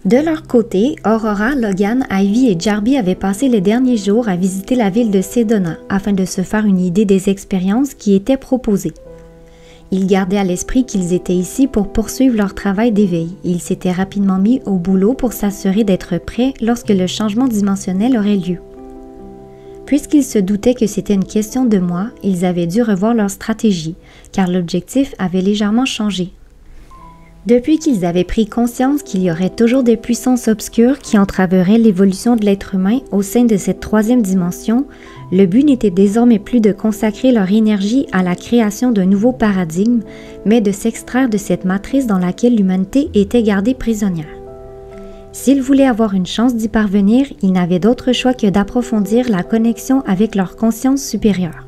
De leur côté, Aurora, Logan, Ivy et Jarby avaient passé les derniers jours à visiter la ville de Sedona afin de se faire une idée des expériences qui étaient proposées. Ils gardaient à l'esprit qu'ils étaient ici pour poursuivre leur travail d'éveil. Ils s'étaient rapidement mis au boulot pour s'assurer d'être prêts lorsque le changement dimensionnel aurait lieu. Puisqu'ils se doutaient que c'était une question de mois, ils avaient dû revoir leur stratégie, car l'objectif avait légèrement changé. Depuis qu'ils avaient pris conscience qu'il y aurait toujours des puissances obscures qui entraveraient l'évolution de l'être humain au sein de cette troisième dimension, le but n'était désormais plus de consacrer leur énergie à la création d'un nouveau paradigme, mais de s'extraire de cette matrice dans laquelle l'humanité était gardée prisonnière. S'ils voulaient avoir une chance d'y parvenir, ils n'avaient d'autre choix que d'approfondir la connexion avec leur conscience supérieure.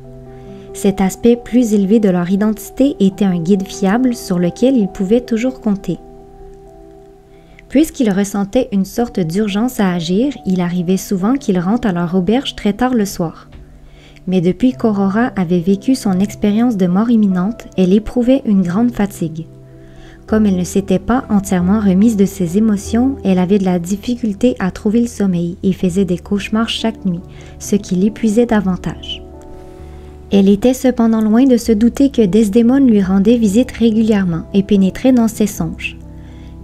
Cet aspect plus élevé de leur identité était un guide fiable sur lequel ils pouvaient toujours compter. Puisqu'ils ressentaient une sorte d'urgence à agir, il arrivait souvent qu'ils rentrent à leur auberge très tard le soir. Mais depuis qu'Aurora avait vécu son expérience de mort imminente, elle éprouvait une grande fatigue. Comme elle ne s'était pas entièrement remise de ses émotions, elle avait de la difficulté à trouver le sommeil et faisait des cauchemars chaque nuit, ce qui l'épuisait davantage. Elle était cependant loin de se douter que Desdémone lui rendait visite régulièrement et pénétrait dans ses songes.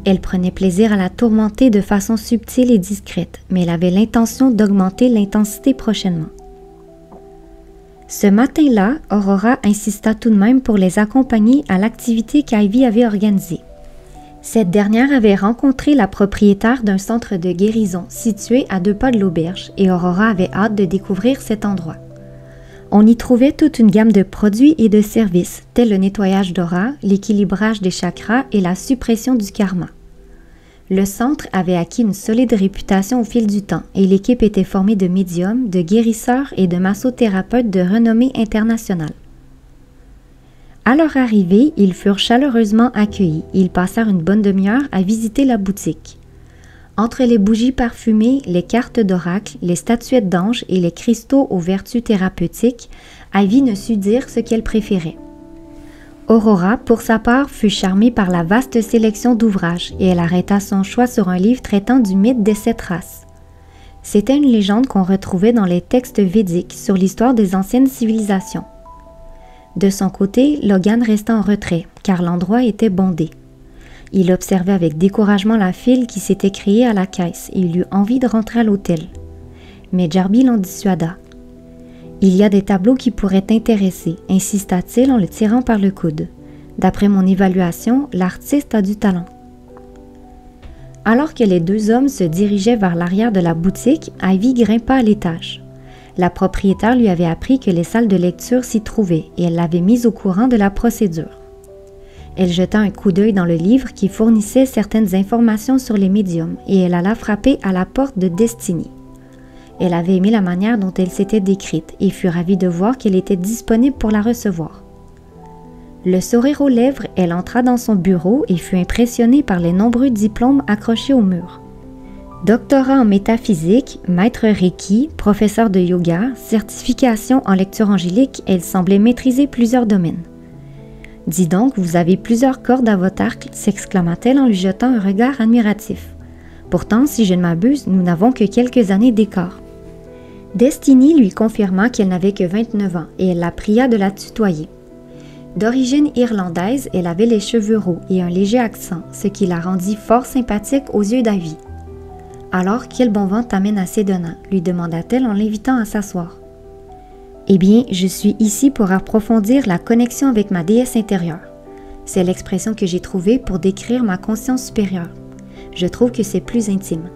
Elle prenait plaisir à la tourmenter de façon subtile et discrète, mais elle avait l'intention d'augmenter l'intensité prochainement. Ce matin-là, Aurora insista tout de même pour les accompagner à l'activité qu'Ivy avait organisée. Cette dernière avait rencontré la propriétaire d'un centre de guérison situé à 2 pas de l'auberge et Aurora avait hâte de découvrir cet endroit. On y trouvait toute une gamme de produits et de services, tels le nettoyage d'aura, l'équilibrage des chakras et la suppression du karma. Le centre avait acquis une solide réputation au fil du temps et l'équipe était formée de médiums, de guérisseurs et de massothérapeutes de renommée internationale. À leur arrivée, ils furent chaleureusement accueillis. Ils passèrent une bonne demi-heure à visiter la boutique. Entre les bougies parfumées, les cartes d'oracle, les statuettes d'anges et les cristaux aux vertus thérapeutiques, Ivy ne sut dire ce qu'elle préférait. Aurora, pour sa part, fut charmée par la vaste sélection d'ouvrages et elle arrêta son choix sur un livre traitant du mythe des 7 races. C'était une légende qu'on retrouvait dans les textes védiques sur l'histoire des anciennes civilisations. De son côté, Logan resta en retrait, car l'endroit était bondé. Il observait avec découragement la file qui s'était créée à la caisse et il eut envie de rentrer à l'hôtel. Mais Jarby l'en dissuada. « Il y a des tableaux qui pourraient t'intéresser », insista-t-il en le tirant par le coude. « D'après mon évaluation, l'artiste a du talent. » Alors que les 2 hommes se dirigeaient vers l'arrière de la boutique, Ivy grimpa à l'étage. La propriétaire lui avait appris que les salles de lecture s'y trouvaient et elle l'avait mise au courant de la procédure. Elle jeta un coup d'œil dans le livre qui fournissait certaines informations sur les médiums et elle alla frapper à la porte de Destiny. Elle avait aimé la manière dont elle s'était décrite et fut ravie de voir qu'elle était disponible pour la recevoir. Le sourire aux lèvres, elle entra dans son bureau et fut impressionnée par les nombreux diplômes accrochés au mur. Doctorat en métaphysique, maître Reiki, professeur de yoga, certification en lecture angélique, elle semblait maîtriser plusieurs domaines. « Dis donc, vous avez plusieurs cordes à votre arc », s'exclama-t-elle en lui jetant un regard admiratif. « Pourtant, si je ne m'abuse, nous n'avons que quelques années d'écart. » Destiny lui confirma qu'elle n'avait que 29 ans et elle la pria de la tutoyer. D'origine irlandaise, elle avait les cheveux roux et un léger accent, ce qui la rendit fort sympathique aux yeux d'Ivy. « Alors, quel bon vent t'amène à Sedona ?» lui demanda-t-elle en l'invitant à s'asseoir. « Eh bien, je suis ici pour approfondir la connexion avec ma déesse intérieure. C'est l'expression que j'ai trouvée pour décrire ma conscience supérieure. Je trouve que c'est plus intime. »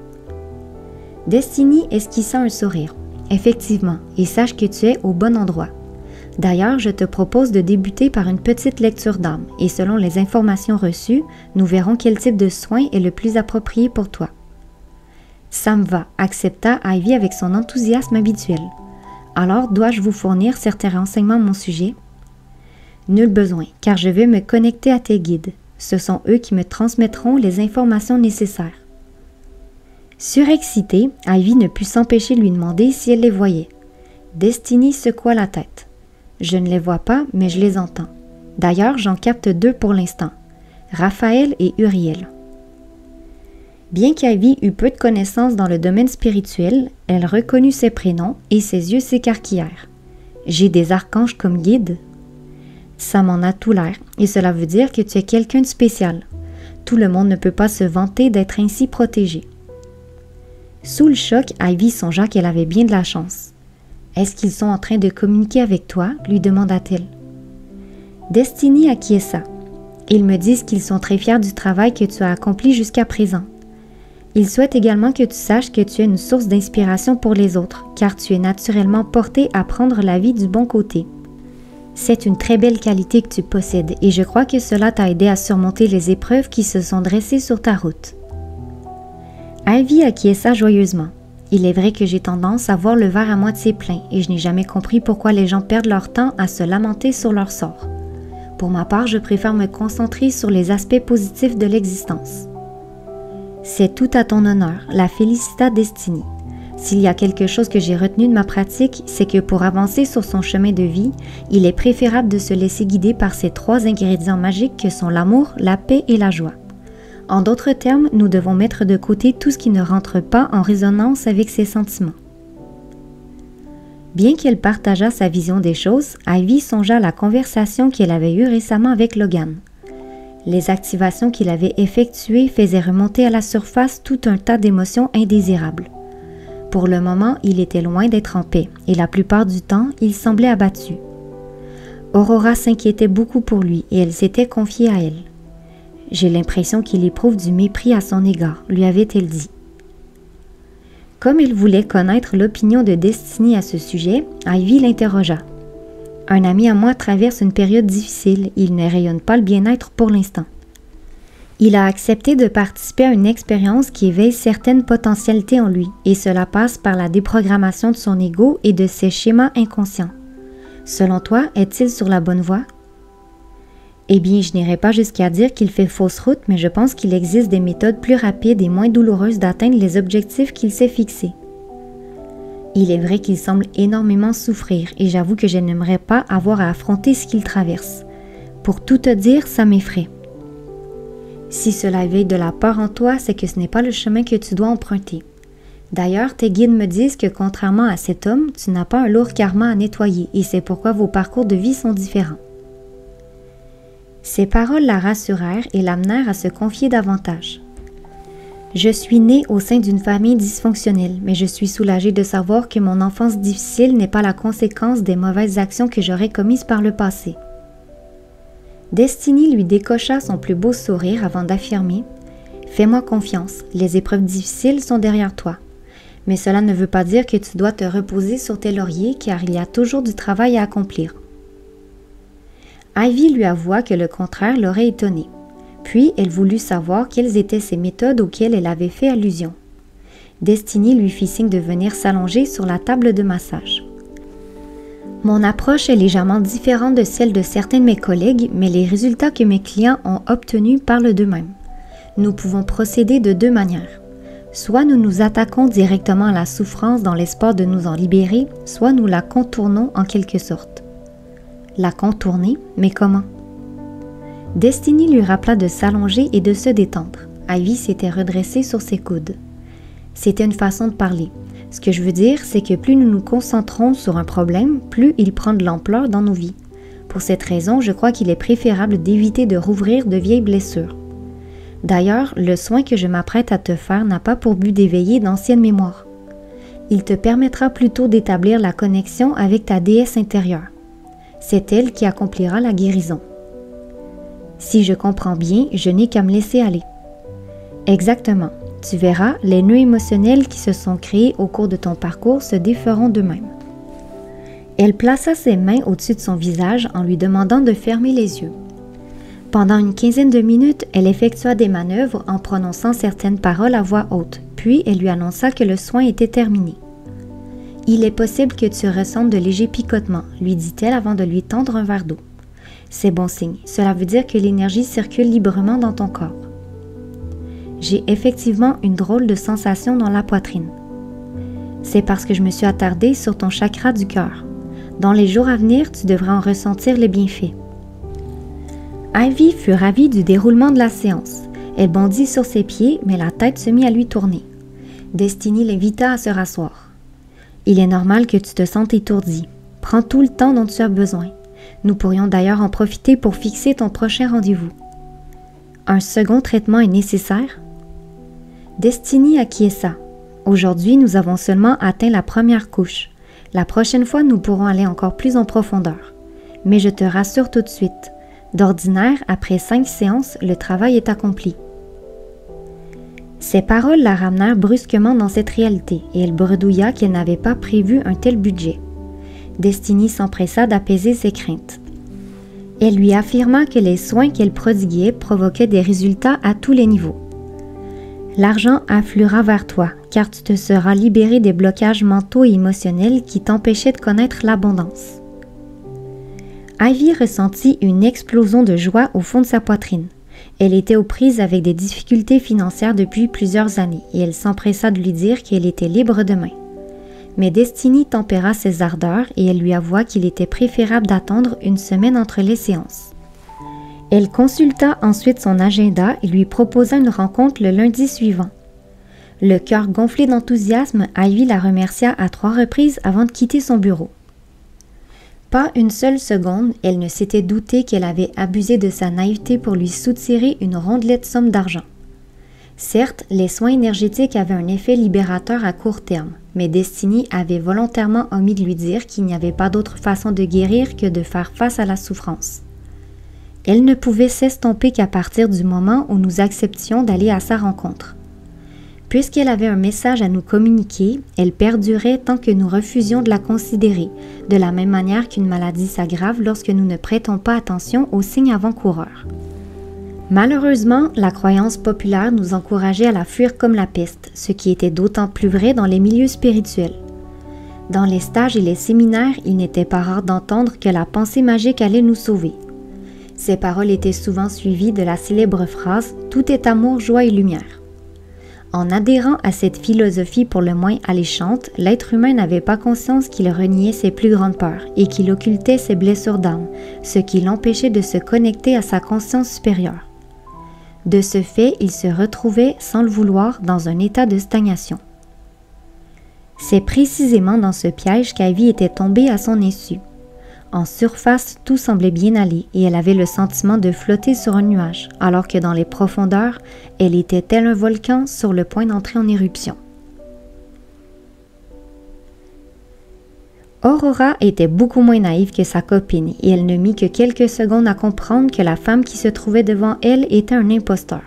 Destiny esquissa un sourire. « Effectivement, et sache que tu es au bon endroit. D'ailleurs, je te propose de débuter par une petite lecture d'âme, et selon les informations reçues, nous verrons quel type de soin est le plus approprié pour toi. » Ça me va, accepta Ivy avec son enthousiasme habituel. Alors, dois-je vous fournir certains renseignements à mon sujet? Nul besoin, car je vais me connecter à tes guides. Ce sont eux qui me transmettront les informations nécessaires. Surexcitée, Ivy ne put s'empêcher de lui demander si elle les voyait. Destiny secoua la tête. Je ne les vois pas, mais je les entends. D'ailleurs, j'en capte 2 pour l'instant, Raphaël et Uriel. Bien qu'Ivy eût peu de connaissances dans le domaine spirituel, elle reconnut ses prénoms et ses yeux s'écarquillèrent. « J'ai des archanges comme guides? » Ça m'en a tout l'air, et cela veut dire que tu es quelqu'un de spécial. Tout le monde ne peut pas se vanter d'être ainsi protégé. Sous le choc, Ivy songea qu'elle avait bien de la chance. « Est-ce qu'ils sont en train de communiquer avec toi? » lui demanda-t-elle. Destiny acquiesça. « Ils me disent qu'ils sont très fiers du travail que tu as accompli jusqu'à présent. Ils souhaitent également que tu saches que tu es une source d'inspiration pour les autres, car tu es naturellement porté à prendre la vie du bon côté. C'est une très belle qualité que tu possèdes et je crois que cela t'a aidé à surmonter les épreuves qui se sont dressées sur ta route. » Ivy acquiesça joyeusement. « Il est vrai que j'ai tendance à voir le verre à moitié plein et je n'ai jamais compris pourquoi les gens perdent leur temps à se lamenter sur leur sort. Pour ma part, je préfère me concentrer sur les aspects positifs de l'existence. » C'est tout à ton honneur, la félicita Destiny. S'il y a quelque chose que j'ai retenu de ma pratique, c'est que pour avancer sur son chemin de vie, il est préférable de se laisser guider par ces 3 ingrédients magiques que sont l'amour, la paix et la joie. En d'autres termes, nous devons mettre de côté tout ce qui ne rentre pas en résonance avec ces sentiments. Bien qu'elle partageât sa vision des choses, Ivy songea à la conversation qu'elle avait eue récemment avec Logan. Les activations qu'il avait effectuées faisaient remonter à la surface tout un tas d'émotions indésirables. Pour le moment, il était loin d'être en paix et la plupart du temps, il semblait abattu. Aurora s'inquiétait beaucoup pour lui et elle s'était confiée à elle. « J'ai l'impression qu'il éprouve du mépris à son égard », lui avait-elle dit. Comme il voulait connaître l'opinion de Destiny à ce sujet, Ivy l'interrogea. « Un ami à moi traverse une période difficile, il ne rayonne pas le bien-être pour l'instant. Il a accepté de participer à une expérience qui éveille certaines potentialités en lui, et cela passe par la déprogrammation de son ego et de ses schémas inconscients. Selon toi, est-il sur la bonne voie? » Eh bien, je n'irai pas jusqu'à dire qu'il fait fausse route, mais je pense qu'il existe des méthodes plus rapides et moins douloureuses d'atteindre les objectifs qu'il s'est fixés. Il est vrai qu'il semble énormément souffrir et j'avoue que je n'aimerais pas avoir à affronter ce qu'il traverse. Pour tout te dire, ça m'effraie. Si cela éveille de la peur en toi, c'est que ce n'est pas le chemin que tu dois emprunter. D'ailleurs, tes guides me disent que contrairement à cet homme, tu n'as pas un lourd karma à nettoyer et c'est pourquoi vos parcours de vie sont différents. Ces paroles la rassurèrent et l'amenèrent à se confier davantage. Je suis née au sein d'une famille dysfonctionnelle, mais je suis soulagée de savoir que mon enfance difficile n'est pas la conséquence des mauvaises actions que j'aurais commises par le passé. Destiny lui décocha son plus beau sourire avant d'affirmer « Fais-moi confiance, les épreuves difficiles sont derrière toi. Mais cela ne veut pas dire que tu dois te reposer sur tes lauriers car il y a toujours du travail à accomplir. » Ivy lui avoua que le contraire l'aurait étonnée. Puis, elle voulut savoir quelles étaient ces méthodes auxquelles elle avait fait allusion. Destiny lui fit signe de venir s'allonger sur la table de massage. « Mon approche est légèrement différente de celle de certains de mes collègues, mais les résultats que mes clients ont obtenus parlent d'eux-mêmes. Nous pouvons procéder de 2 manières. Soit nous nous attaquons directement à la souffrance dans l'espoir de nous en libérer, soit nous la contournons en quelque sorte. » La contourner, mais comment? Destiny lui rappela de s'allonger et de se détendre. Ivy s'était redressée sur ses coudes. C'était une façon de parler. Ce que je veux dire, c'est que plus nous nous concentrons sur un problème, plus il prend de l'ampleur dans nos vies. Pour cette raison, je crois qu'il est préférable d'éviter de rouvrir de vieilles blessures. D'ailleurs, le soin que je m'apprête à te faire n'a pas pour but d'éveiller d'anciennes mémoires. Il te permettra plutôt d'établir la connexion avec ta déesse intérieure. C'est elle qui accomplira la guérison. Si je comprends bien, je n'ai qu'à me laisser aller. Exactement. Tu verras, les nœuds émotionnels qui se sont créés au cours de ton parcours se déferont d'eux-mêmes. Elle plaça ses mains au-dessus de son visage en lui demandant de fermer les yeux. Pendant une quinzaine de minutes, elle effectua des manœuvres en prononçant certaines paroles à voix haute, puis elle lui annonça que le soin était terminé. « Il est possible que tu ressentes de légers picotements, » lui dit-elle avant de lui tendre un verre d'eau. « C'est bon signe, cela veut dire que l'énergie circule librement dans ton corps. » J'ai effectivement une drôle de sensation dans la poitrine. C'est parce que je me suis attardée sur ton chakra du cœur. Dans les jours à venir, tu devrais en ressentir les bienfaits. Ivy fut ravie du déroulement de la séance. Elle bondit sur ses pieds, mais la tête se mit à lui tourner. Destiny l'invita à se rasseoir. « Il est normal que tu te sentes étourdi. Prends tout le temps dont tu as besoin. Nous pourrions d'ailleurs en profiter pour fixer ton prochain rendez-vous. » « Un second traitement est nécessaire? » Destiny acquiesça. « Aujourd'hui, nous avons seulement atteint la première couche. La prochaine fois, nous pourrons aller encore plus en profondeur. Mais je te rassure tout de suite. D'ordinaire, après 5 séances, le travail est accompli. » Ces paroles la ramenèrent brusquement dans cette réalité et elle bredouilla qu'elle n'avait pas prévu un tel budget. Destiny s'empressa d'apaiser ses craintes. Elle lui affirma que les soins qu'elle prodiguait provoquaient des résultats à tous les niveaux. « L'argent affluera vers toi, car tu te seras libéré des blocages mentaux et émotionnels qui t'empêchaient de connaître l'abondance. » Ivy ressentit une explosion de joie au fond de sa poitrine. Elle était aux prises avec des difficultés financières depuis plusieurs années et elle s'empressa de lui dire qu'elle était libre demain. Mais Destiny tempéra ses ardeurs et elle lui avoua qu'il était préférable d'attendre une semaine entre les séances. Elle consulta ensuite son agenda et lui proposa une rencontre le lundi suivant. Le cœur gonflé d'enthousiasme, Ivy la remercia à 3 reprises avant de quitter son bureau. Pas une seule seconde, elle ne s'était doutée qu'elle avait abusé de sa naïveté pour lui soutirer une rondelette somme d'argent. Certes, les soins énergétiques avaient un effet libérateur à court terme, mais Destiny avait volontairement omis de lui dire qu'il n'y avait pas d'autre façon de guérir que de faire face à la souffrance. Elle ne pouvait s'estomper qu'à partir du moment où nous acceptions d'aller à sa rencontre. Puisqu'elle avait un message à nous communiquer, elle perdurait tant que nous refusions de la considérer, de la même manière qu'une maladie s'aggrave lorsque nous ne prêtons pas attention aux signes avant-coureurs. Malheureusement, la croyance populaire nous encourageait à la fuir comme la peste, ce qui était d'autant plus vrai dans les milieux spirituels. Dans les stages et les séminaires, il n'était pas rare d'entendre que la pensée magique allait nous sauver. Ces paroles étaient souvent suivies de la célèbre phrase « Tout est amour, joie et lumière ». En adhérant à cette philosophie pour le moins alléchante, l'être humain n'avait pas conscience qu'il reniait ses plus grandes peurs et qu'il occultait ses blessures d'âme, ce qui l'empêchait de se connecter à sa conscience supérieure. De ce fait, il se retrouvait, sans le vouloir, dans un état de stagnation. C'est précisément dans ce piège qu'Ivy était tombée à son insu. En surface, tout semblait bien aller et elle avait le sentiment de flotter sur un nuage, alors que dans les profondeurs, elle était tel un volcan sur le point d'entrer en éruption. Aurora était beaucoup moins naïve que sa copine et elle ne mit que quelques secondes à comprendre que la femme qui se trouvait devant elle était un imposteur.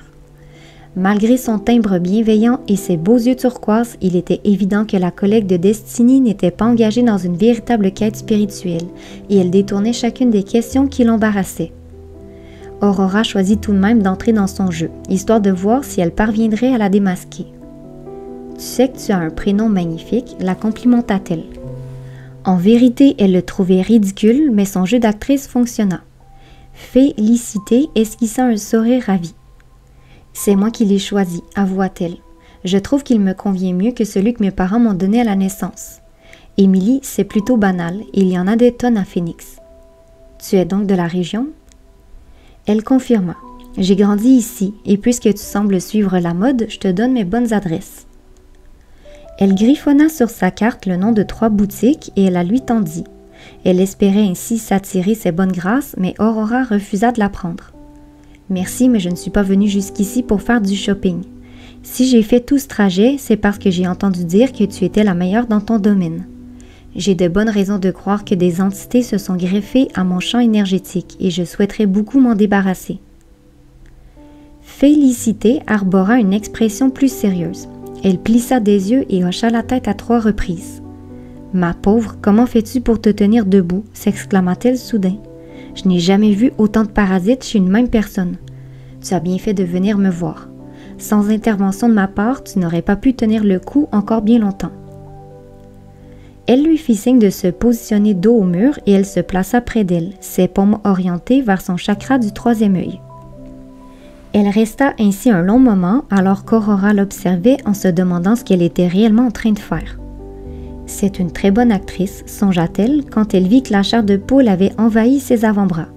Malgré son timbre bienveillant et ses beaux yeux turquoises, il était évident que la collègue de Destiny n'était pas engagée dans une véritable quête spirituelle et elle détournait chacune des questions qui l'embarrassaient. Aurora choisit tout de même d'entrer dans son jeu, histoire de voir si elle parviendrait à la démasquer. « Tu sais que tu as un prénom magnifique », la complimenta-t-elle. En vérité, elle le trouvait ridicule, mais son jeu d'actrice fonctionna. Félicité esquissa un sourire ravi. « C'est moi qui l'ai choisi, avoua-t-elle. Je trouve qu'il me convient mieux que celui que mes parents m'ont donné à la naissance. Émilie, c'est plutôt banal, et il y en a des tonnes à Phoenix. Tu es donc de la région? » Elle confirma. « J'ai grandi ici, et puisque tu sembles suivre la mode, je te donne mes bonnes adresses. » Elle griffonna sur sa carte le nom de 3 boutiques et elle la lui tendit. Elle espérait ainsi s'attirer ses bonnes grâces, mais Aurora refusa de la prendre. « Merci, mais je ne suis pas venue jusqu'ici pour faire du shopping. Si j'ai fait tout ce trajet, c'est parce que j'ai entendu dire que tu étais la meilleure dans ton domaine. J'ai de bonnes raisons de croire que des entités se sont greffées à mon champ énergétique et je souhaiterais beaucoup m'en débarrasser. » Félicité arbora une expression plus sérieuse. Elle plissa des yeux et hocha la tête à 3 reprises. « Ma pauvre, comment fais-tu pour te tenir debout » s'exclama-t-elle soudain. « Je n'ai jamais vu autant de parasites chez une même personne. Tu as bien fait de venir me voir. Sans intervention de ma part, tu n'aurais pas pu tenir le coup encore bien longtemps. » Elle lui fit signe de se positionner dos au mur et elle se plaça près d'elle, ses paumes orientées vers son chakra du 3e œil. Elle resta ainsi un long moment alors qu'Aurora l'observait en se demandant ce qu'elle était réellement en train de faire. C'est une très bonne actrice, songea-t-elle quand elle vit que la chair de poule avait envahi ses avant-bras.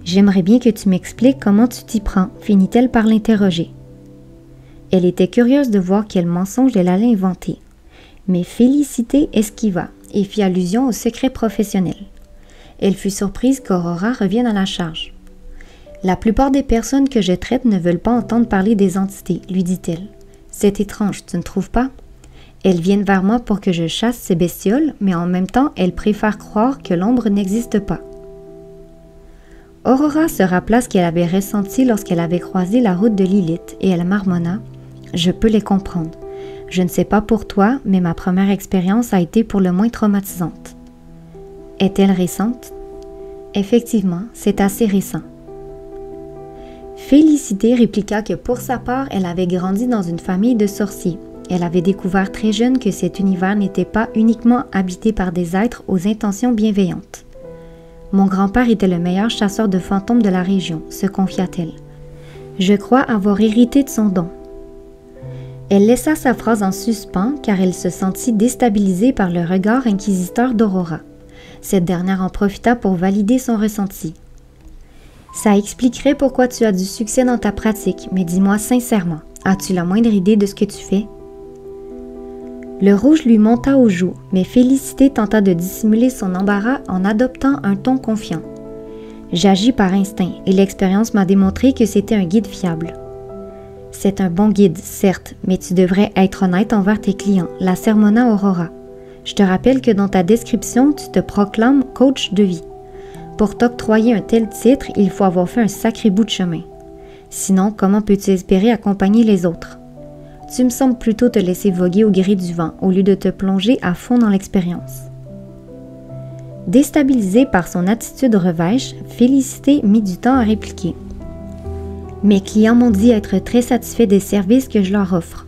J'aimerais bien que tu m'expliques comment tu t'y prends, finit-elle par l'interroger. Elle était curieuse de voir quel mensonge elle allait inventer. Mais Félicité esquiva et fit allusion au secret professionnel. Elle fut surprise qu'Aurora revienne à la charge. « La plupart des personnes que je traite ne veulent pas entendre parler des entités, lui dit-elle. C'est étrange, tu ne trouves pas? Elles viennent vers moi pour que je chasse ces bestioles, mais en même temps, elles préfèrent croire que l'ombre n'existe pas. » Aurora se rappela ce qu'elle avait ressenti lorsqu'elle avait croisé la route de Lilith et elle marmonna « Je peux les comprendre. Je ne sais pas pour toi, mais ma première expérience a été pour le moins traumatisante. » Est-elle récente? Effectivement, c'est assez récent. Félicité répliqua que pour sa part, elle avait grandi dans une famille de sorciers. Elle avait découvert très jeune que cet univers n'était pas uniquement habité par des êtres aux intentions bienveillantes. Mon grand-père était le meilleur chasseur de fantômes de la région, se confia-t-elle. Je crois avoir hérité de son don. Elle laissa sa phrase en suspens car elle se sentit déstabilisée par le regard inquisiteur d'Aurora. Cette dernière en profita pour valider son ressenti. Ça expliquerait pourquoi tu as du succès dans ta pratique, mais dis-moi sincèrement, as-tu la moindre idée de ce que tu fais? Le rouge lui monta aux joues, mais Félicité tenta de dissimuler son embarras en adoptant un ton confiant. J'agis par instinct et l'expérience m'a démontré que c'était un guide fiable. C'est un bon guide, certes, mais tu devrais être honnête envers tes clients, la sermonna Aurora. Je te rappelle que dans ta description, tu te proclames coach de vie. Pour t'octroyer un tel titre, il faut avoir fait un sacré bout de chemin. Sinon, comment peux-tu espérer accompagner les autres? Tu me sembles plutôt te laisser voguer au gré du vent au lieu de te plonger à fond dans l'expérience. Déstabilisée par son attitude revêche, Félicité mit du temps à répliquer. Mes clients m'ont dit être très satisfaits des services que je leur offre.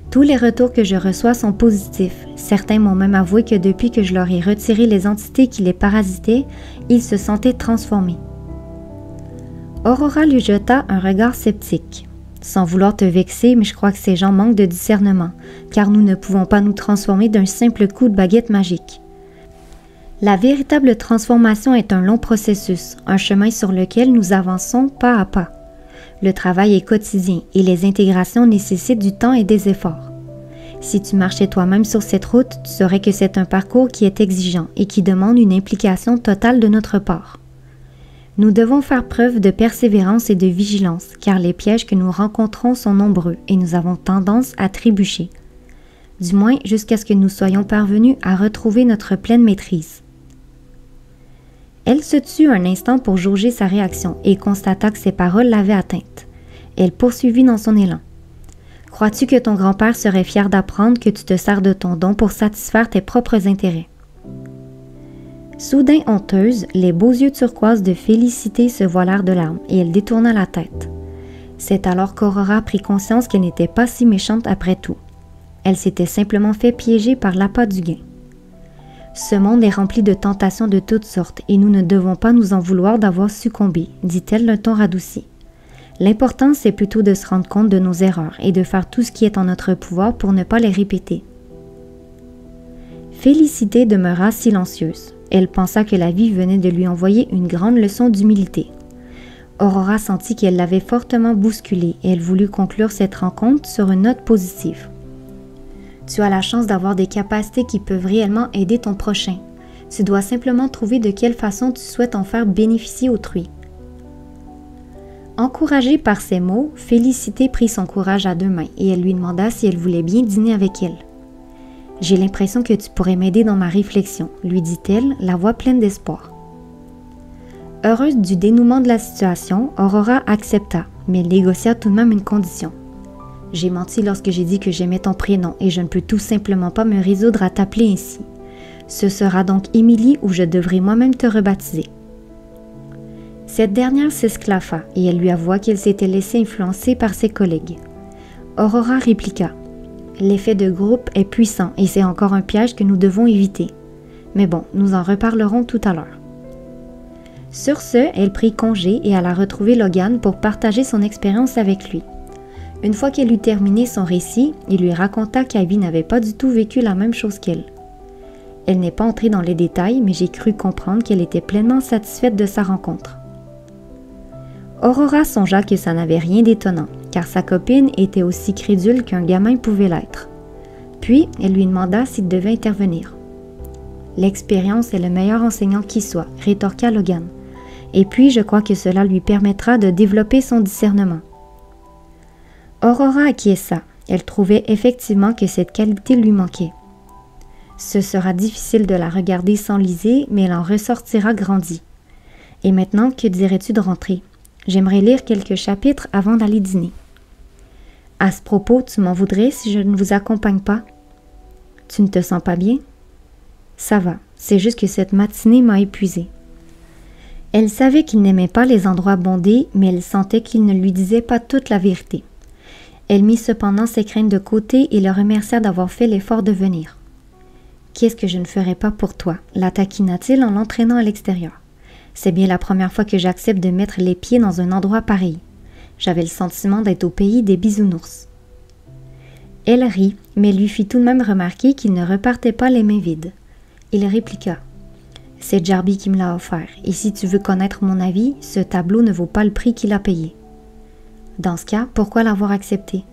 Tous les retours que je reçois sont positifs. Certains m'ont même avoué que depuis que je leur ai retiré les entités qui les parasitaient, ils se sentaient transformés. Aurora lui jeta un regard sceptique. Sans vouloir te vexer, mais je crois que ces gens manquent de discernement, car nous ne pouvons pas nous transformer d'un simple coup de baguette magique. La véritable transformation est un long processus, un chemin sur lequel nous avançons pas à pas. Le travail est quotidien et les intégrations nécessitent du temps et des efforts. Si tu marchais toi-même sur cette route, tu saurais que c'est un parcours qui est exigeant et qui demande une implication totale de notre part. Nous devons faire preuve de persévérance et de vigilance, car les pièges que nous rencontrons sont nombreux et nous avons tendance à trébucher. Du moins jusqu'à ce que nous soyons parvenus à retrouver notre pleine maîtrise. Elle se tut un instant pour jauger sa réaction et constata que ses paroles l'avaient atteinte. Elle poursuivit dans son élan. « Crois-tu que ton grand-père serait fier d'apprendre que tu te sers de ton don pour satisfaire tes propres intérêts? » Soudain honteuse, les beaux yeux turquoises de Félicité se voilèrent de larmes et elle détourna la tête. C'est alors qu'Aurora prit conscience qu'elle n'était pas si méchante après tout. Elle s'était simplement fait piéger par l'appât du gain. Ce monde est rempli de tentations de toutes sortes et nous ne devons pas nous en vouloir d'avoir succombé, dit-elle d'un ton radouci. L'important, c'est plutôt de se rendre compte de nos erreurs et de faire tout ce qui est en notre pouvoir pour ne pas les répéter. Félicité demeura silencieuse. Elle pensa que la vie venait de lui envoyer une grande leçon d'humilité. Aurora sentit qu'elle l'avait fortement bousculée et elle voulut conclure cette rencontre sur une note positive. Tu as la chance d'avoir des capacités qui peuvent réellement aider ton prochain. Tu dois simplement trouver de quelle façon tu souhaites en faire bénéficier autrui. Encouragée par ces mots, Félicité prit son courage à deux mains et elle lui demanda si elle voulait bien dîner avec elle. « J'ai l'impression que tu pourrais m'aider dans ma réflexion, » lui dit-elle, la voix pleine d'espoir. Heureuse du dénouement de la situation, Aurora accepta, mais elle négocia tout de même une condition. « J'ai menti lorsque j'ai dit que j'aimais ton prénom et je ne peux tout simplement pas me résoudre à t'appeler ainsi. Ce sera donc Émilie ou je devrai moi-même te rebaptiser. » Cette dernière s'esclaffa et elle lui avoua qu'elle s'était laissée influencer par ses collègues. Aurora répliqua. L'effet de groupe est puissant et c'est encore un piège que nous devons éviter. Mais bon, nous en reparlerons tout à l'heure. Sur ce, elle prit congé et alla retrouver Logan pour partager son expérience avec lui. Une fois qu'elle eut terminé son récit, il lui raconta qu'Ivy n'avait pas du tout vécu la même chose qu'elle. Elle n'est pas entrée dans les détails, mais j'ai cru comprendre qu'elle était pleinement satisfaite de sa rencontre. Aurora songea que ça n'avait rien d'étonnant, car sa copine était aussi crédule qu'un gamin pouvait l'être. Puis, elle lui demanda s'il devait intervenir. « L'expérience est le meilleur enseignant qui soit », rétorqua Logan. « Et puis, je crois que cela lui permettra de développer son discernement. » Aurora acquiesça. Elle trouvait effectivement que cette qualité lui manquait. Ce sera difficile de la regarder s'enliser, mais elle en ressortira grandie. Et maintenant, que dirais-tu de rentrer? J'aimerais lire quelques chapitres avant d'aller dîner. À ce propos, tu m'en voudrais si je ne vous accompagne pas? Tu ne te sens pas bien? Ça va, c'est juste que cette matinée m'a épuisée. Elle savait qu'il n'aimait pas les endroits bondés, mais elle sentait qu'il ne lui disait pas toute la vérité. Elle mit cependant ses craintes de côté et le remercia d'avoir fait l'effort de venir. « Qu'est-ce que je ne ferais pas pour toi ?» la taquina-t-il en l'entraînant à l'extérieur. « C'est bien la première fois que j'accepte de mettre les pieds dans un endroit pareil. J'avais le sentiment d'être au pays des bisounours. » Elle rit, mais lui fit tout de même remarquer qu'il ne repartait pas les mains vides. Il répliqua. « C'est Jarby qui me l'a offert, et si tu veux connaître mon avis, ce tableau ne vaut pas le prix qu'il a payé. » Dans ce cas, pourquoi l'avoir accepté?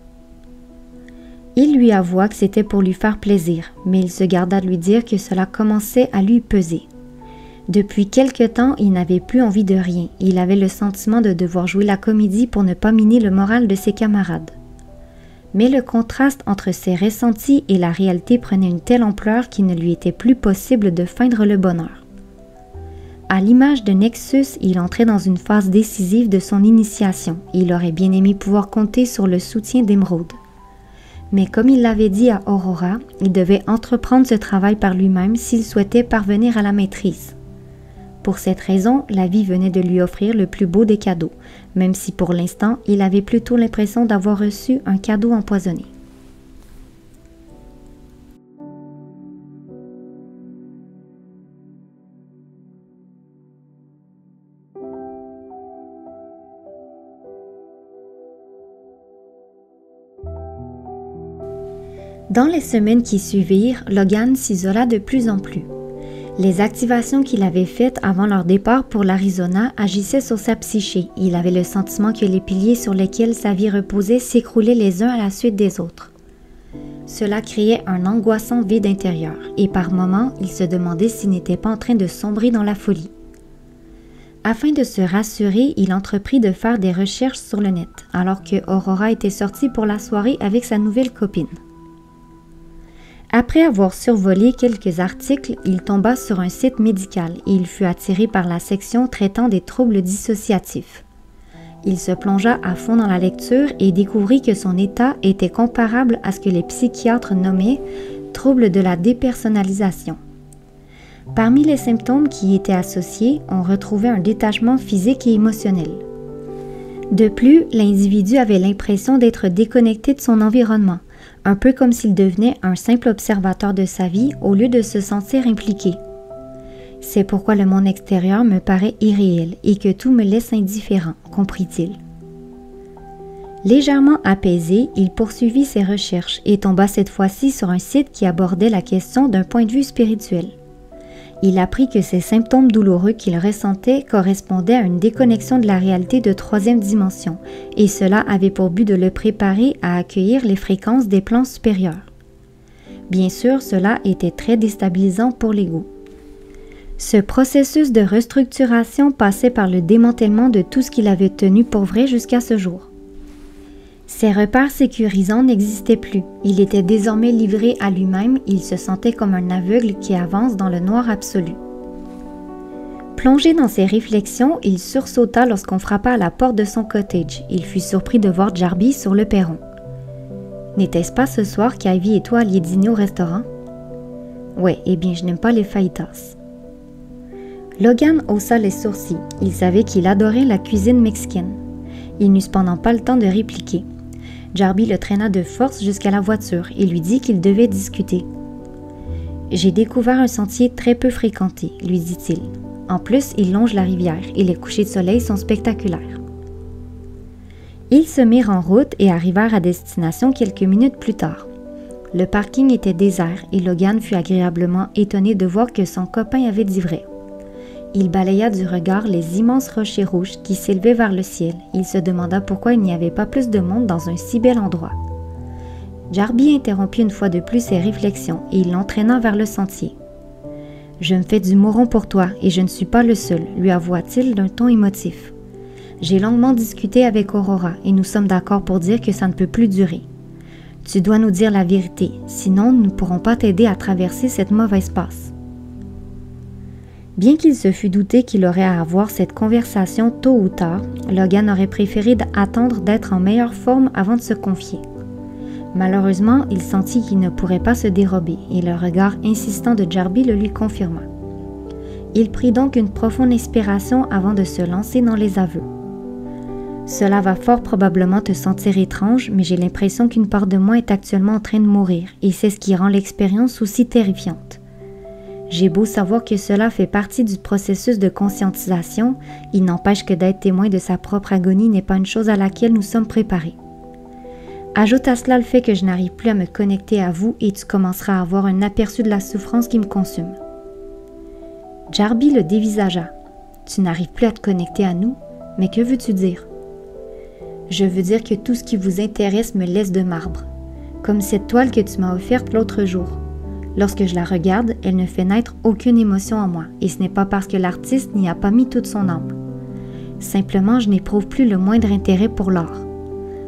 Il lui avoua que c'était pour lui faire plaisir, mais il se garda de lui dire que cela commençait à lui peser. Depuis quelque temps, il n'avait plus envie de rien, et il avait le sentiment de devoir jouer la comédie pour ne pas miner le moral de ses camarades. Mais le contraste entre ses ressentis et la réalité prenait une telle ampleur qu'il ne lui était plus possible de feindre le bonheur. À l'image de Nexus, il entrait dans une phase décisive de son initiation et il aurait bien aimé pouvoir compter sur le soutien d'Emeraude. Mais comme il l'avait dit à Aurora, il devait entreprendre ce travail par lui-même s'il souhaitait parvenir à la maîtrise. Pour cette raison, la vie venait de lui offrir le plus beau des cadeaux, même si pour l'instant, il avait plutôt l'impression d'avoir reçu un cadeau empoisonné. Dans les semaines qui suivirent, Logan s'isola de plus en plus. Les activations qu'il avait faites avant leur départ pour l'Arizona agissaient sur sa psyché. Il avait le sentiment que les piliers sur lesquels sa vie reposait s'écroulaient les uns à la suite des autres. Cela créait un angoissant vide intérieur, et par moments, il se demandait s'il n'était pas en train de sombrer dans la folie. Afin de se rassurer, il entreprit de faire des recherches sur le net, alors que Aurora était sortie pour la soirée avec sa nouvelle copine. Après avoir survolé quelques articles, il tomba sur un site médical et il fut attiré par la section traitant des troubles dissociatifs. Il se plongea à fond dans la lecture et découvrit que son état était comparable à ce que les psychiatres nommaient « troubles de la dépersonnalisation ». Parmi les symptômes qui y étaient associés, on retrouvait un détachement physique et émotionnel. De plus, l'individu avait l'impression d'être déconnecté de son environnement, un peu comme s'il devenait un simple observateur de sa vie au lieu de se sentir impliqué. C'est pourquoi le monde extérieur me paraît irréel et que tout me laisse indifférent, comprit-il. Légèrement apaisé, il poursuivit ses recherches et tomba cette fois-ci sur un site qui abordait la question d'un point de vue spirituel. Il apprit que ces symptômes douloureux qu'il ressentait correspondaient à une déconnexion de la réalité de troisième dimension, et cela avait pour but de le préparer à accueillir les fréquences des plans supérieurs. Bien sûr, cela était très déstabilisant pour l'ego. Ce processus de restructuration passait par le démantèlement de tout ce qu'il avait tenu pour vrai jusqu'à ce jour. Ses repères sécurisants n'existaient plus. Il était désormais livré à lui-même, il se sentait comme un aveugle qui avance dans le noir absolu. Plongé dans ses réflexions, il sursauta lorsqu'on frappa à la porte de son cottage. Il fut surpris de voir Jarby sur le perron. « N'était-ce pas ce soir qu'Ivy et toi alliez dîner au restaurant? »« Ouais, eh bien je n'aime pas les fajitas. » Logan haussa les sourcils. Il savait qu'il adorait la cuisine mexicaine. Il n'eut cependant pas le temps de répliquer. Jarby le traîna de force jusqu'à la voiture et lui dit qu'il devait discuter. « J'ai découvert un sentier très peu fréquenté, » lui dit-il. « En plus, il longe la rivière et les couchers de soleil sont spectaculaires. » Ils se mirent en route et arrivèrent à destination quelques minutes plus tard. Le parking était désert et Logan fut agréablement étonné de voir que son copain avait dit vrai. Il balaya du regard les immenses rochers rouges qui s'élevaient vers le ciel. Il se demanda pourquoi il n'y avait pas plus de monde dans un si bel endroit. Jarby interrompit une fois de plus ses réflexions et il l'entraîna vers le sentier. « Je me fais du mouron pour toi et je ne suis pas le seul, » lui avoua-t-il d'un ton émotif. « J'ai longuement discuté avec Aurora et nous sommes d'accord pour dire que ça ne peut plus durer. Tu dois nous dire la vérité, sinon nous ne pourrons pas t'aider à traverser cette mauvaise passe. » Bien qu'il se fût douté qu'il aurait à avoir cette conversation tôt ou tard, Logan aurait préféré attendre d'être en meilleure forme avant de se confier. Malheureusement, il sentit qu'il ne pourrait pas se dérober et le regard insistant de Jarby le lui confirma. Il prit donc une profonde inspiration avant de se lancer dans les aveux. « Cela va fort probablement te sentir étrange, mais j'ai l'impression qu'une part de moi est actuellement en train de mourir et c'est ce qui rend l'expérience aussi terrifiante. J'ai beau savoir que cela fait partie du processus de conscientisation, il n'empêche que d'être témoin de sa propre agonie n'est pas une chose à laquelle nous sommes préparés. Ajoute à cela le fait que je n'arrive plus à me connecter à vous et tu commenceras à avoir un aperçu de la souffrance qui me consume. » Jarby le dévisagea. « Tu n'arrives plus à te connecter à nous, mais que veux-tu dire? »« Je veux dire que tout ce qui vous intéresse me laisse de marbre, comme cette toile que tu m'as offerte l'autre jour. Lorsque je la regarde, elle ne fait naître aucune émotion en moi, et ce n'est pas parce que l'artiste n'y a pas mis toute son âme. Simplement, je n'éprouve plus le moindre intérêt pour l'art.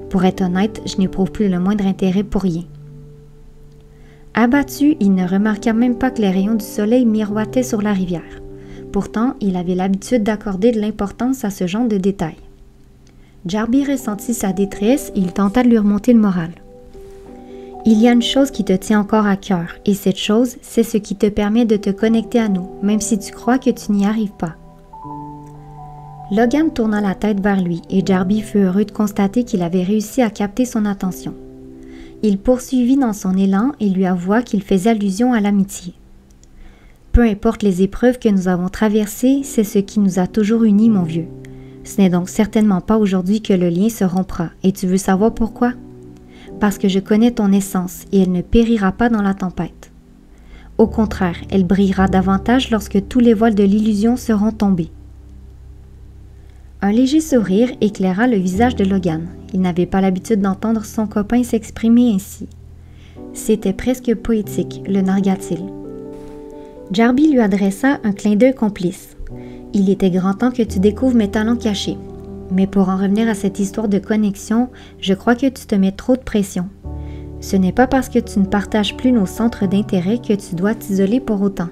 Pour être honnête, je n'éprouve plus le moindre intérêt pour rien. » Abattu, il ne remarqua même pas que les rayons du soleil miroitaient sur la rivière. Pourtant, il avait l'habitude d'accorder de l'importance à ce genre de détails. Jarby ressentit sa détresse et il tenta de lui remonter le moral. « Il y a une chose qui te tient encore à cœur, et cette chose, c'est ce qui te permet de te connecter à nous, même si tu crois que tu n'y arrives pas. » Logan tourna la tête vers lui, et Jarby fut heureux de constater qu'il avait réussi à capter son attention. Il poursuivit dans son élan et lui avoua qu'il faisait allusion à l'amitié. « Peu importe les épreuves que nous avons traversées, c'est ce qui nous a toujours unis, mon vieux. Ce n'est donc certainement pas aujourd'hui que le lien se rompra, et tu veux savoir pourquoi? Parce que je connais ton essence et elle ne périra pas dans la tempête. Au contraire, elle brillera davantage lorsque tous les voiles de l'illusion seront tombés. » Un léger sourire éclaira le visage de Logan. Il n'avait pas l'habitude d'entendre son copain s'exprimer ainsi. C'était presque poétique, le nargua-t-il. Jarby lui adressa un clin d'œil complice. « Il était grand temps que tu découvres mes talents cachés. Mais pour en revenir à cette histoire de connexion, je crois que tu te mets trop de pression. Ce n'est pas parce que tu ne partages plus nos centres d'intérêt que tu dois t'isoler pour autant. »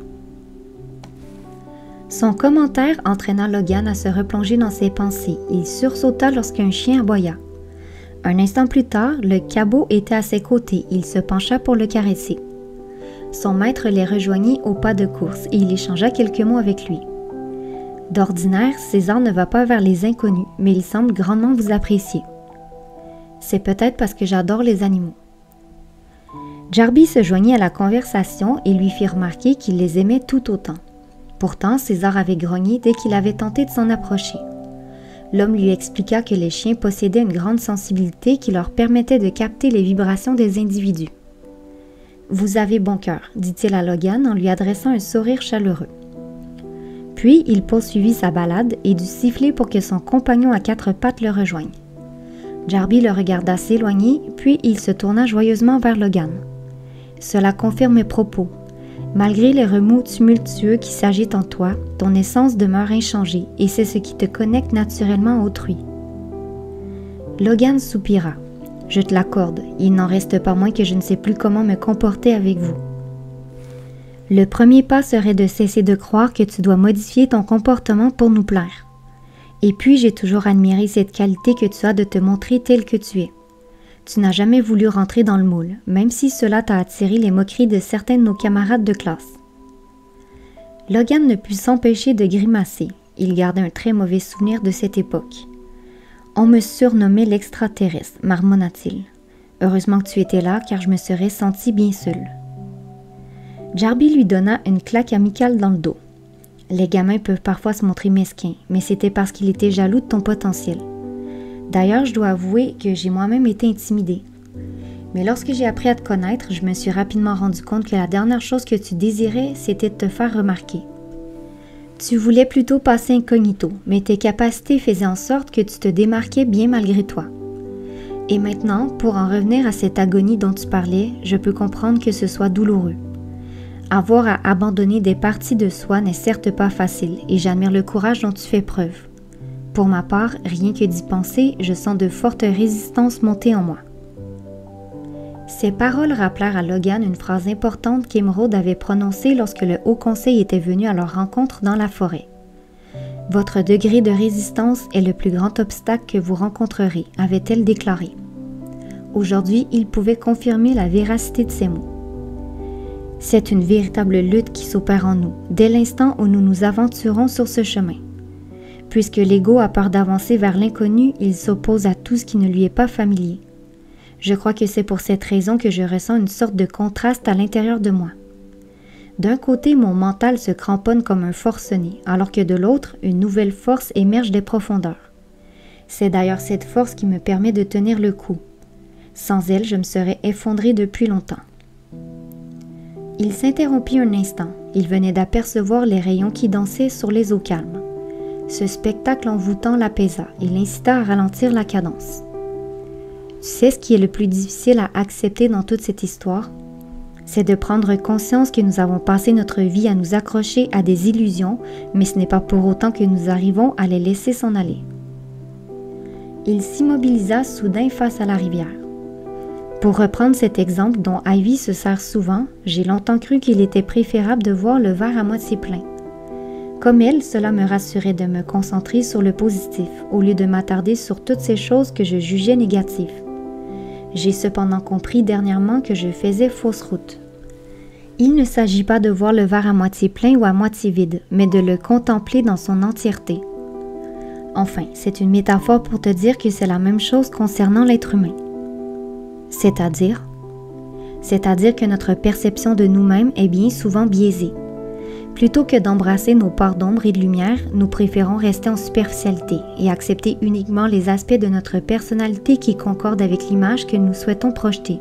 Son commentaire entraîna Logan à se replonger dans ses pensées. Il sursauta lorsqu'un chien aboya. Un instant plus tard, le cabot était à ses côtés. Il se pencha pour le caresser. Son maître les rejoignit au pas de course et il échangea quelques mots avec lui. « D'ordinaire, César ne va pas vers les inconnus, mais il semble grandement vous apprécier. C'est peut-être parce que j'adore les animaux. » Jarby se joignit à la conversation et lui fit remarquer qu'il les aimait tout autant. Pourtant, César avait grogné dès qu'il avait tenté de s'en approcher. L'homme lui expliqua que les chiens possédaient une grande sensibilité qui leur permettait de capter les vibrations des individus. « Vous avez bon cœur, » dit-il à Logan en lui adressant un sourire chaleureux. Puis, il poursuivit sa balade et dut siffler pour que son compagnon à quatre pattes le rejoigne. Jarby le regarda s'éloigner, puis il se tourna joyeusement vers Logan. « Cela confirme mes propos. Malgré les remous tumultueux qui s'agitent en toi, ton essence demeure inchangée et c'est ce qui te connecte naturellement à autrui. » Logan soupira. « Je te l'accorde, il n'en reste pas moins que je ne sais plus comment me comporter avec vous. Le premier pas serait de cesser de croire que tu dois modifier ton comportement pour nous plaire. Et puis j'ai toujours admiré cette qualité que tu as de te montrer tel que tu es. Tu n'as jamais voulu rentrer dans le moule, même si cela t'a attiré les moqueries de certains de nos camarades de classe. » Logan ne put s'empêcher de grimacer. Il gardait un très mauvais souvenir de cette époque. « On me surnommait l'extraterrestre, marmonna-t-il. Heureusement que tu étais là, car je me serais senti bien seul. » Jarby lui donna une claque amicale dans le dos. « Les gamins peuvent parfois se montrer mesquins, mais c'était parce qu'il était jaloux de ton potentiel. D'ailleurs, je dois avouer que j'ai moi-même été intimidée. Mais lorsque j'ai appris à te connaître, je me suis rapidement rendu compte que la dernière chose que tu désirais, c'était de te faire remarquer. Tu voulais plutôt passer incognito, mais tes capacités faisaient en sorte que tu te démarquais bien malgré toi. Et maintenant, pour en revenir à cette agonie dont tu parlais, je peux comprendre que ce soit douloureux. Avoir à abandonner des parties de soi n'est certes pas facile et j'admire le courage dont tu fais preuve. Pour ma part, rien que d'y penser, je sens de fortes résistances monter en moi. Ces paroles rappelèrent à Logan une phrase importante qu'Émeraude avait prononcée lorsque le Haut Conseil était venu à leur rencontre dans la forêt. « Votre degré de résistance est le plus grand obstacle que vous rencontrerez », avait-elle déclaré. Aujourd'hui, il pouvait confirmer la véracité de ces mots. C'est une véritable lutte qui s'opère en nous, dès l'instant où nous nous aventurons sur ce chemin. Puisque l'ego a peur d'avancer vers l'inconnu, il s'oppose à tout ce qui ne lui est pas familier. Je crois que c'est pour cette raison que je ressens une sorte de contraste à l'intérieur de moi. D'un côté, mon mental se cramponne comme un forcené, alors que de l'autre, une nouvelle force émerge des profondeurs. C'est d'ailleurs cette force qui me permet de tenir le coup. Sans elle, je me serais effondré depuis longtemps. Il s'interrompit un instant. Il venait d'apercevoir les rayons qui dansaient sur les eaux calmes. Ce spectacle envoûtant l'apaisa et l'incita à ralentir la cadence. Tu sais ce qui est le plus difficile à accepter dans toute cette histoire? C'est de prendre conscience que nous avons passé notre vie à nous accrocher à des illusions, mais ce n'est pas pour autant que nous arrivons à les laisser s'en aller. Il s'immobilisa soudain face à la rivière. Pour reprendre cet exemple dont Ivy se sert souvent, j'ai longtemps cru qu'il était préférable de voir le verre à moitié plein. Comme elle, cela me rassurait de me concentrer sur le positif, au lieu de m'attarder sur toutes ces choses que je jugeais négatives. J'ai cependant compris dernièrement que je faisais fausse route. Il ne s'agit pas de voir le verre à moitié plein ou à moitié vide, mais de le contempler dans son entièreté. Enfin, c'est une métaphore pour te dire que c'est la même chose concernant l'être humain. C'est-à-dire que notre perception de nous-mêmes est bien souvent biaisée. Plutôt que d'embrasser nos parts d'ombre et de lumière, nous préférons rester en superficialité et accepter uniquement les aspects de notre personnalité qui concordent avec l'image que nous souhaitons projeter.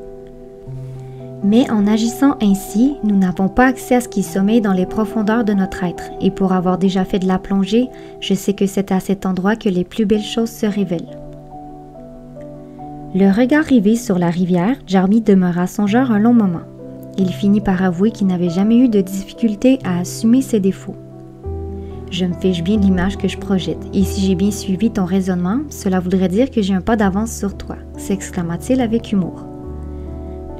Mais en agissant ainsi, nous n'avons pas accès à ce qui sommeille dans les profondeurs de notre être, et pour avoir déjà fait de la plongée, je sais que c'est à cet endroit que les plus belles choses se révèlent. Le regard rivé sur la rivière, Jarby demeura songeur un long moment. Il finit par avouer qu'il n'avait jamais eu de difficulté à assumer ses défauts. « Je me fiche bien de l'image que je projette, et si j'ai bien suivi ton raisonnement, cela voudrait dire que j'ai un pas d'avance sur toi », s'exclama-t-il avec humour.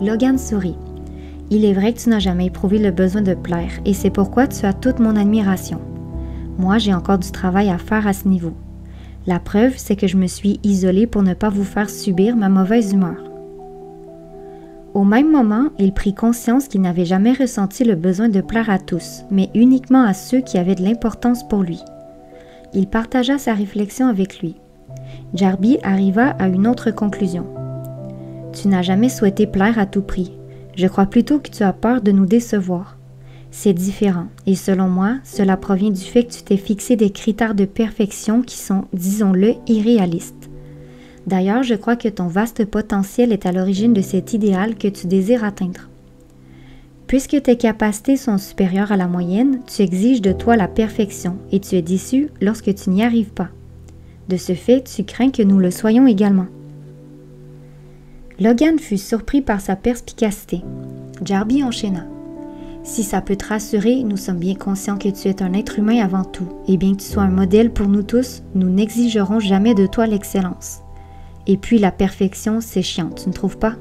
Logan sourit. « Il est vrai que tu n'as jamais éprouvé le besoin de plaire, et c'est pourquoi tu as toute mon admiration. Moi, j'ai encore du travail à faire à ce niveau. La preuve, c'est que je me suis isolée pour ne pas vous faire subir ma mauvaise humeur. » Au même moment, il prit conscience qu'il n'avait jamais ressenti le besoin de plaire à tous, mais uniquement à ceux qui avaient de l'importance pour lui. Il partagea sa réflexion avec lui. Jarby arriva à une autre conclusion. « Tu n'as jamais souhaité plaire à tout prix. Je crois plutôt que tu as peur de nous décevoir. C'est différent, et selon moi, cela provient du fait que tu t'es fixé des critères de perfection qui sont, disons-le, irréalistes. D'ailleurs, je crois que ton vaste potentiel est à l'origine de cet idéal que tu désires atteindre. Puisque tes capacités sont supérieures à la moyenne, tu exiges de toi la perfection et tu es déçu lorsque tu n'y arrives pas. De ce fait, tu crains que nous le soyons également. » Logan fut surpris par sa perspicacité. Jarby enchaîna. « Si ça peut te rassurer, nous sommes bien conscients que tu es un être humain avant tout, et bien que tu sois un modèle pour nous tous, nous n'exigerons jamais de toi l'excellence. Et puis la perfection, c'est chiant, tu ne trouves pas? »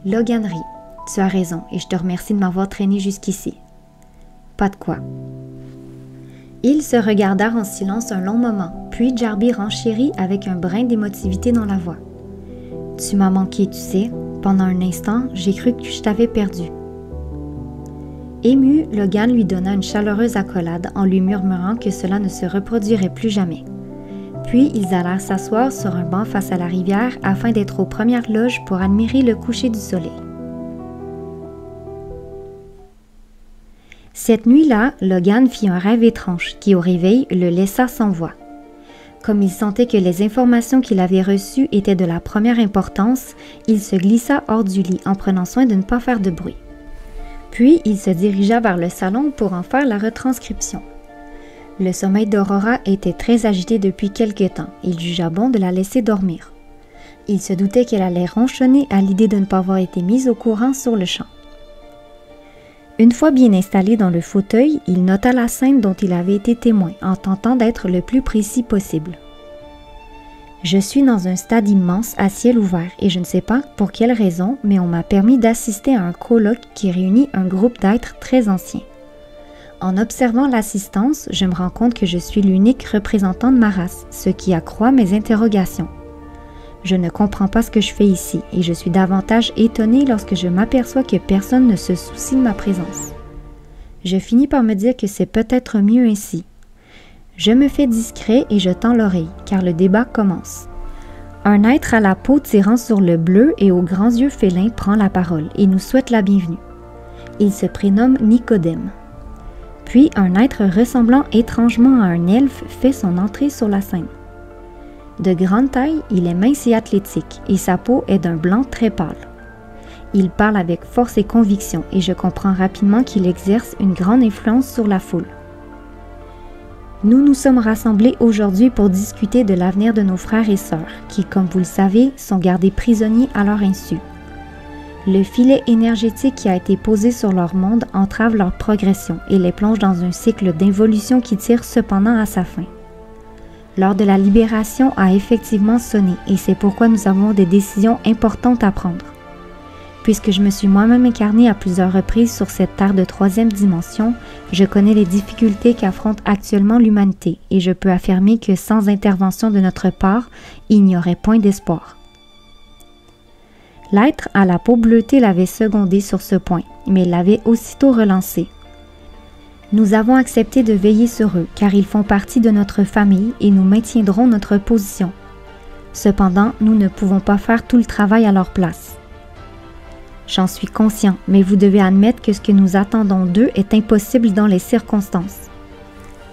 Logan rit. « Tu as raison, et je te remercie de m'avoir traîné jusqu'ici. » « Pas de quoi. » Ils se regardèrent en silence un long moment, puis Jarby renchérit avec un brin d'émotivité dans la voix. « Tu m'as manqué, tu sais. Pendant un instant, j'ai cru que je t'avais perdu. » Ému, Logan lui donna une chaleureuse accolade en lui murmurant que cela ne se reproduirait plus jamais. Puis ils allèrent s'asseoir sur un banc face à la rivière afin d'être aux premières loges pour admirer le coucher du soleil. Cette nuit-là, Logan fit un rêve étrange qui, au réveil, le laissa sans voix. Comme il sentait que les informations qu'il avait reçues étaient de la première importance, il se glissa hors du lit en prenant soin de ne pas faire de bruit. Puis, il se dirigea vers le salon pour en faire la retranscription. Le sommeil d'Aurora était très agité depuis quelque temps. Il jugea bon de la laisser dormir. Il se doutait qu'elle allait ronchonner à l'idée de ne pas avoir été mise au courant sur le champ. Une fois bien installé dans le fauteuil, il nota la scène dont il avait été témoin en tentant d'être le plus précis possible. Je suis dans un stade immense à ciel ouvert et je ne sais pas pour quelle raison, mais on m'a permis d'assister à un colloque qui réunit un groupe d'êtres très anciens. En observant l'assistance, je me rends compte que je suis l'unique représentant de ma race, ce qui accroît mes interrogations. Je ne comprends pas ce que je fais ici et je suis davantage étonnée lorsque je m'aperçois que personne ne se soucie de ma présence. Je finis par me dire que c'est peut-être mieux ainsi. Je me fais discret et je tends l'oreille, car le débat commence. Un être à la peau tirant sur le bleu et aux grands yeux félins prend la parole et nous souhaite la bienvenue. Il se prénomme Nicodème. Puis un être ressemblant étrangement à un elfe fait son entrée sur la scène. De grande taille, il est mince et athlétique et sa peau est d'un blanc très pâle. Il parle avec force et conviction et je comprends rapidement qu'il exerce une grande influence sur la foule. Nous nous sommes rassemblés aujourd'hui pour discuter de l'avenir de nos frères et sœurs qui, comme vous le savez, sont gardés prisonniers à leur insu. Le filet énergétique qui a été posé sur leur monde entrave leur progression et les plonge dans un cycle d'involution qui tire cependant à sa fin. L'heure de la libération a effectivement sonné et c'est pourquoi nous avons des décisions importantes à prendre. Puisque je me suis moi-même incarnée à plusieurs reprises sur cette terre de troisième dimension, je connais les difficultés qu'affronte actuellement l'humanité et je peux affirmer que sans intervention de notre part, il n'y aurait point d'espoir. L'être à la peau bleutée l'avait secondé sur ce point, mais l'avait aussitôt relancé. Nous avons accepté de veiller sur eux, car ils font partie de notre famille et nous maintiendrons notre position. Cependant, nous ne pouvons pas faire tout le travail à leur place. J'en suis conscient, mais vous devez admettre que ce que nous attendons d'eux est impossible dans les circonstances.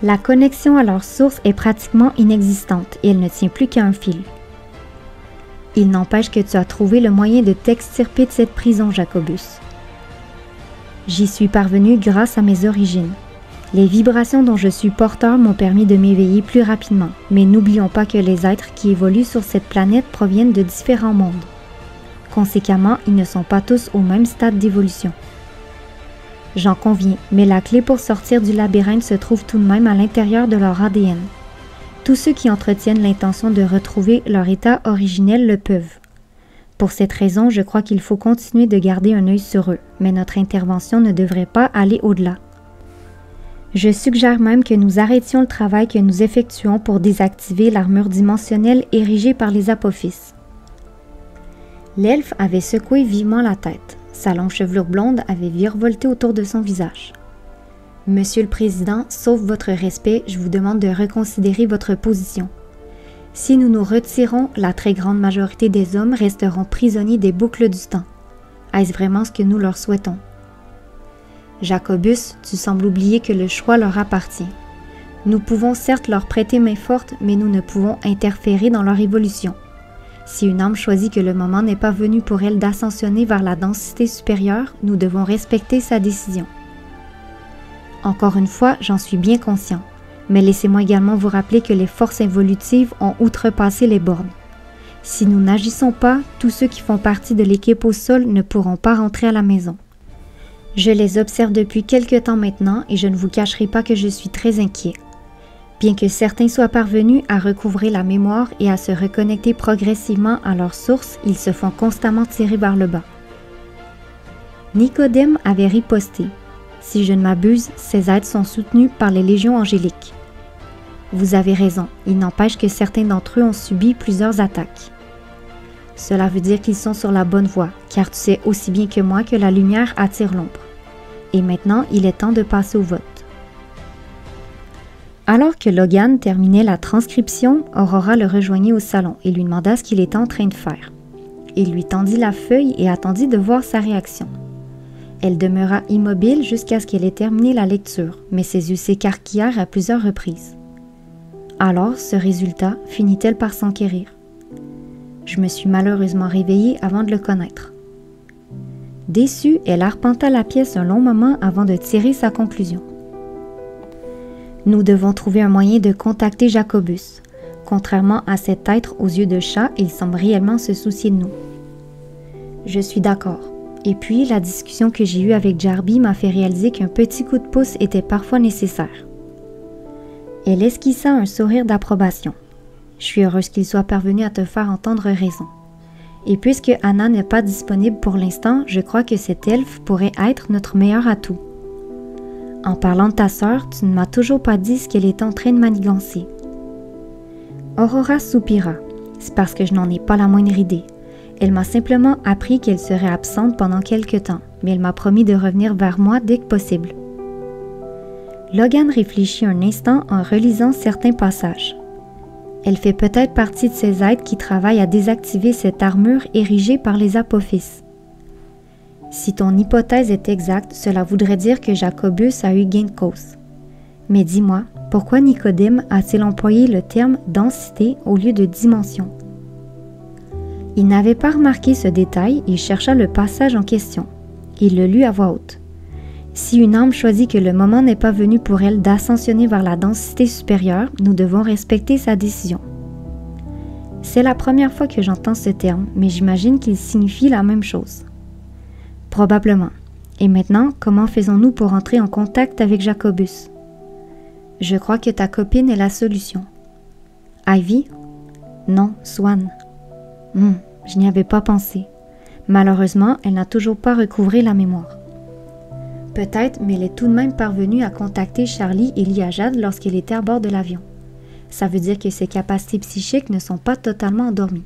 La connexion à leur source est pratiquement inexistante et elle ne tient plus qu'à un fil. Il n'empêche que tu as trouvé le moyen de t'extirper de cette prison, Jacobus. J'y suis parvenu grâce à mes origines. Les vibrations dont je suis porteur m'ont permis de m'éveiller plus rapidement, mais n'oublions pas que les êtres qui évoluent sur cette planète proviennent de différents mondes. Conséquemment, ils ne sont pas tous au même stade d'évolution. J'en conviens, mais la clé pour sortir du labyrinthe se trouve tout de même à l'intérieur de leur ADN. Tous ceux qui entretiennent l'intention de retrouver leur état originel le peuvent. Pour cette raison, je crois qu'il faut continuer de garder un œil sur eux, mais notre intervention ne devrait pas aller au-delà. Je suggère même que nous arrêtions le travail que nous effectuons pour désactiver l'armure dimensionnelle érigée par les apophyses. L'elfe avait secoué vivement la tête. Sa longue chevelure blonde avait virevolté autour de son visage. « Monsieur le Président, sauf votre respect, je vous demande de reconsidérer votre position. Si nous nous retirons, la très grande majorité des hommes resteront prisonniers des boucles du temps. Est-ce vraiment ce que nous leur souhaitons? Jacobus, tu sembles oublier que le choix leur appartient. Nous pouvons certes leur prêter main forte, mais nous ne pouvons interférer dans leur évolution. Si une âme choisit que le moment n'est pas venu pour elle d'ascensionner vers la densité supérieure, nous devons respecter sa décision. Encore une fois, j'en suis bien conscient, mais laissez-moi également vous rappeler que les forces évolutives ont outrepassé les bornes. Si nous n'agissons pas, tous ceux qui font partie de l'équipe au sol ne pourront pas rentrer à la maison. Je les observe depuis quelque temps maintenant et je ne vous cacherai pas que je suis très inquiet. Bien que certains soient parvenus à recouvrer la mémoire et à se reconnecter progressivement à leur source, ils se font constamment tirer vers le bas. Nicodème avait riposté. Si je ne m'abuse, ces êtres sont soutenus par les légions angéliques. Vous avez raison, il n'empêche que certains d'entre eux ont subi plusieurs attaques. Cela veut dire qu'ils sont sur la bonne voie, car tu sais aussi bien que moi que la lumière attire l'ombre. Et maintenant, il est temps de passer au vote. Alors que Logan terminait la transcription, Aurora le rejoignit au salon et lui demanda ce qu'il était en train de faire. Il lui tendit la feuille et attendit de voir sa réaction. Elle demeura immobile jusqu'à ce qu'elle ait terminé la lecture, mais ses yeux s'écarquillèrent à plusieurs reprises. Alors, ce résultat finit-elle par s'enquérir? Je me suis malheureusement réveillée avant de le connaître. Déçue, elle arpenta la pièce un long moment avant de tirer sa conclusion. Nous devons trouver un moyen de contacter Jacobus. Contrairement à cet être aux yeux de chat, il semble réellement se soucier de nous. Je suis d'accord. Et puis, la discussion que j'ai eue avec Jarby m'a fait réaliser qu'un petit coup de pouce était parfois nécessaire. Elle esquissa un sourire d'approbation. Je suis heureuse qu'il soit parvenu à te faire entendre raison. Et puisque Anna n'est pas disponible pour l'instant, je crois que cet elfe pourrait être notre meilleur atout. En parlant de ta sœur, tu ne m'as toujours pas dit ce qu'elle est en train de manigancer. Aurora soupira. C'est parce que je n'en ai pas la moindre idée. Elle m'a simplement appris qu'elle serait absente pendant quelque temps, mais elle m'a promis de revenir vers moi dès que possible. Logan réfléchit un instant en relisant certains passages. Elle fait peut-être partie de ces êtres qui travaillent à désactiver cette armure érigée par les Apophis. Si ton hypothèse est exacte, cela voudrait dire que Jacobus a eu gain de cause. Mais dis-moi, pourquoi Nicodème a-t-il employé le terme « densité » au lieu de « dimension » ? Il n'avait pas remarqué ce détail et chercha le passage en question. Il le lut à voix haute. Si une âme choisit que le moment n'est pas venu pour elle d'ascensionner vers la densité supérieure, nous devons respecter sa décision. C'est la première fois que j'entends ce terme, mais j'imagine qu'il signifie la même chose. Probablement. Et maintenant, comment faisons-nous pour entrer en contact avec Jacobus? Je crois que ta copine est la solution. Ivy? Non, Swan. Je n'y avais pas pensé. Malheureusement, elle n'a toujours pas recouvré la mémoire. Peut-être, mais elle est tout de même parvenue à contacter Charlie et Liajad lorsqu'elle était à bord de l'avion. Ça veut dire que ses capacités psychiques ne sont pas totalement endormies.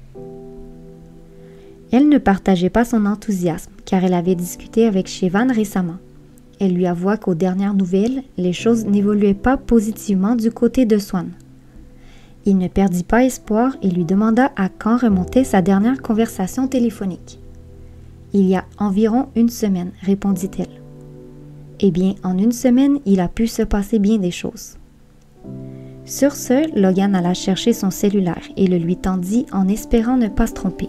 Elle ne partageait pas son enthousiasme, car elle avait discuté avec Shevan récemment. Elle lui avoua qu'aux dernières nouvelles, les choses n'évoluaient pas positivement du côté de Swan. Il ne perdit pas espoir et lui demanda à quand remontait sa dernière conversation téléphonique. « Il y a environ 1 semaine, répondit-elle. Eh bien, en 1 semaine, il a pu se passer bien des choses. Sur ce, Logan alla chercher son cellulaire et le lui tendit en espérant ne pas se tromper.